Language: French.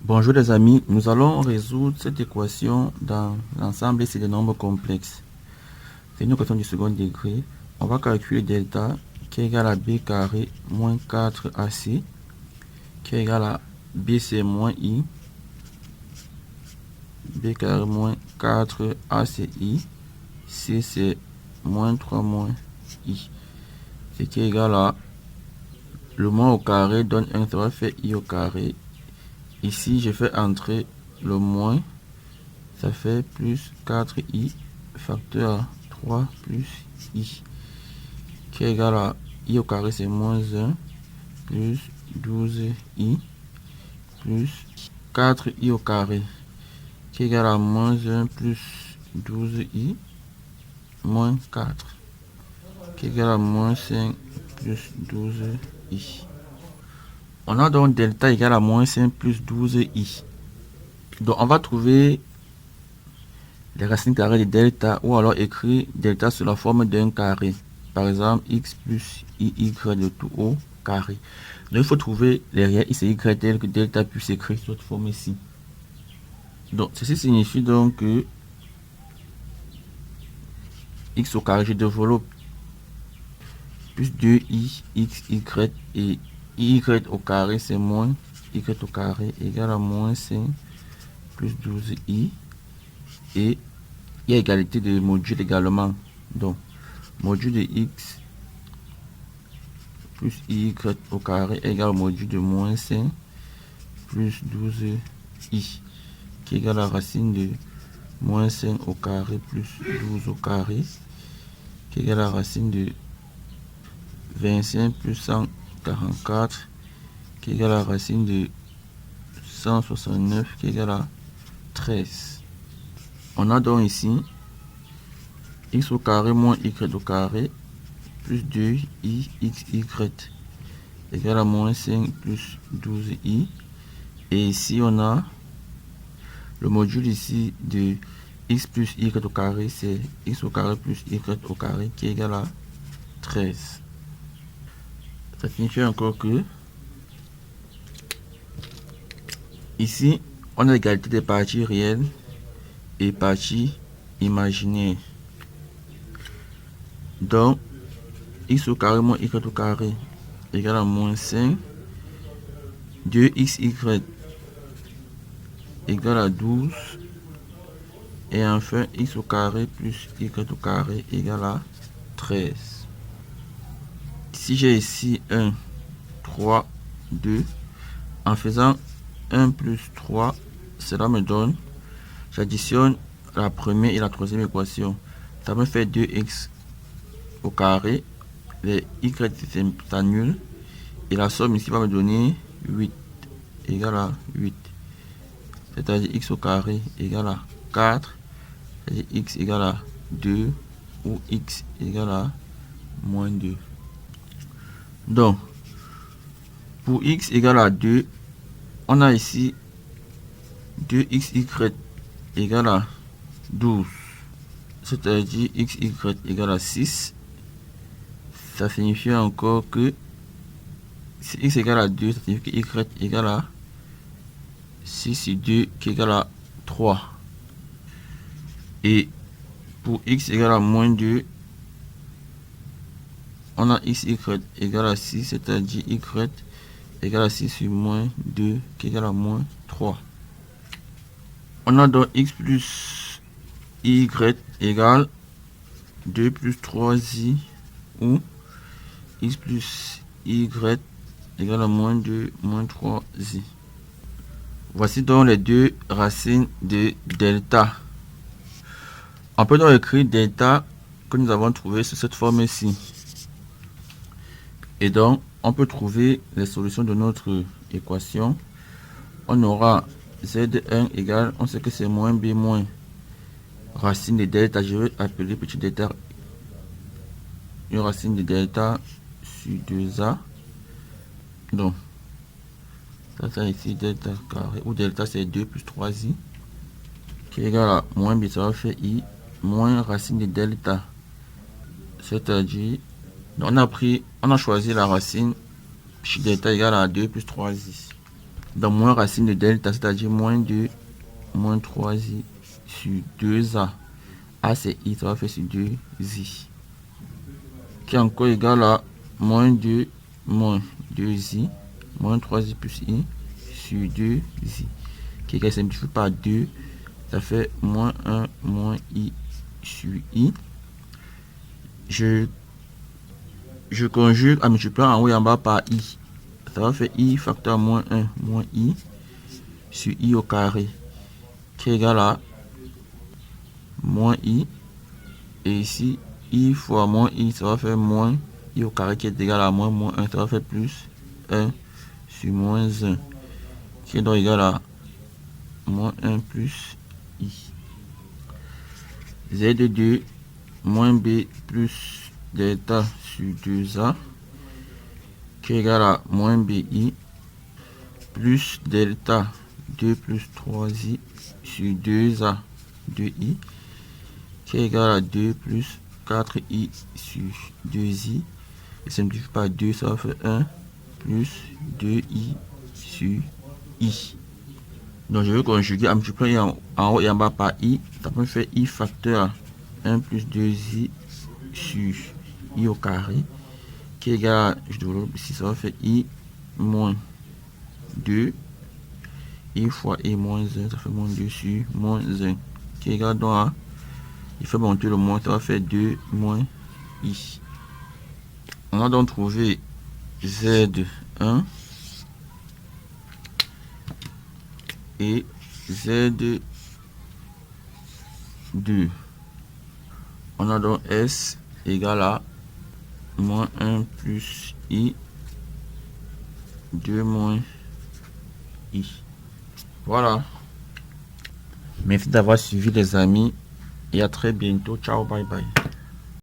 Bonjour les amis, nous allons résoudre cette équation dans l'ensemble c'est des nombres complexes. C'est une équation du second degré. On va calculer delta qui est égal à b carré moins 4ac qui est égal à bc moins i, b carré moins 4aci, c c'est moins 3 moins i. Ce qui est égal à le moins au carré donne 1, ça va faire i au carré. Ici, je fais entrer le moins, ça fait plus 4i facteur 3 plus i, qui est égal à i au carré, c'est moins 1, plus 12i, plus 4i au carré, qui est égal à moins 1 plus 12i, moins 4, qui est égal à moins 5 plus 12i. On a donc delta égale à moins 5 plus 12i. Donc on va trouver les racines carrées de delta ou alors écrire delta sous la forme d'un carré. Par exemple, x plus iy de tout au carré. Donc il faut trouver les réels x et y tels que delta puisse s'écrire sous cette forme ici. Donc ceci signifie donc que x au carré, je développe plus 2i x y et y au carré, c'est moins y au carré égale à moins 5 plus 12i, et il y a égalité de module également. Donc module de x plus y au carré égale au module de moins 5 plus 12i, qui égale la racine de moins 5 au carré plus 12 au carré, qui égale la racine de 25 plus 144, qui égale la racine de 169, qui égale à 13. On a donc ici x au carré moins y au carré plus 2i xy égale à moins 5 plus 12i. Et ici on a le module ici de x plus y au carré, c'est x au carré plus y au carré qui est égal à 13. Ça signifie encore que ici on a l'égalité des parties réelles et parties imaginaires. Donc x au carré moins y au carré égale à moins 5, 2xy égale à 12, et enfin x au carré plus y au carré égale à 13. Si j'ai ici 1, 3, 2, en faisant 1 plus 3, cela me donne, j'additionne la première et la troisième équation, ça me fait 2x au carré, les y s'annulent, et la somme ici va me donner 8 égale à 8, c'est-à-dire x au carré égale à 4, c'est-à-dire x égale à 2 ou x égale à moins 2. Donc pour x égale à 2, on a ici 2xy égale à 12, c'est-à-dire xy égale à 6. Ça signifie encore que si x égale à 2, ça signifie que y égale à 6 sur 2 qui égale à 3. Et pour x égale à moins 2, on a xy égale à 6, c'est-à-dire y égale à 6 sur moins 2 qui égale à moins 3. On a donc x plus y égale 2 plus 3i ou x plus y égale à moins 2 moins 3i. Voici donc les deux racines de delta. On peut donc écrire delta que nous avons trouvé sous cette forme-ci. Et donc, on peut trouver les solutions de notre équation. On aura z1 égale, on sait que c'est moins b moins racine de delta. Je vais appeler petit delta une racine de delta sur 2a. Donc, ça ici delta carré, ou delta c'est 2 plus 3i, qui est égal à moins b, ça va faire i, moins racine de delta. C'est-à-dire, on a choisi la racine chez delta égale à 2 plus 3i. Donc moins racine de delta, c'est-à-dire moins 2, moins 3i sur 2a. A c'est i, ça va faire sur 2i. Qui est encore égal à moins 2, moins 2i, moins 3i plus i sur 2i. Qui est simplifié par 2, ça fait moins 1, moins i sur i. Je conjugue en multipliant en haut et en bas par i. Ça va faire i facteur moins 1 moins i sur i au carré qui est égal à moins i. Et ici, i fois moins i, ça va faire moins i au carré qui est égal à moins 1. Ça va faire plus 1 sur moins 1 qui est donc égal à moins 1 plus i. Z de 2 moins b plus delta sur 2a qui est égal à moins bi plus delta 2 plus 3i sur 2a 2i qui est égal à 2 plus 4i sur 2i. Et simplifie par 2, ça va faire 1 plus 2i sur i. Donc je vais conjuguer en multipliant en haut et en bas par i. Ça peut faire i facteur 1 plus 2i sur i au carré qui est égal à, je développe ici, ça va faire i moins 2 i fois i moins 1, ça fait moins 2 sur moins 1 qui est égal donc à, il fait monter le moins, ça va faire 2 moins i. On a donc trouvé Z1 et Z2. On a donc S égale à moins 1 plus I 2 moins I. Voilà. Merci d'avoir suivi les amis et à très bientôt. Ciao, bye bye.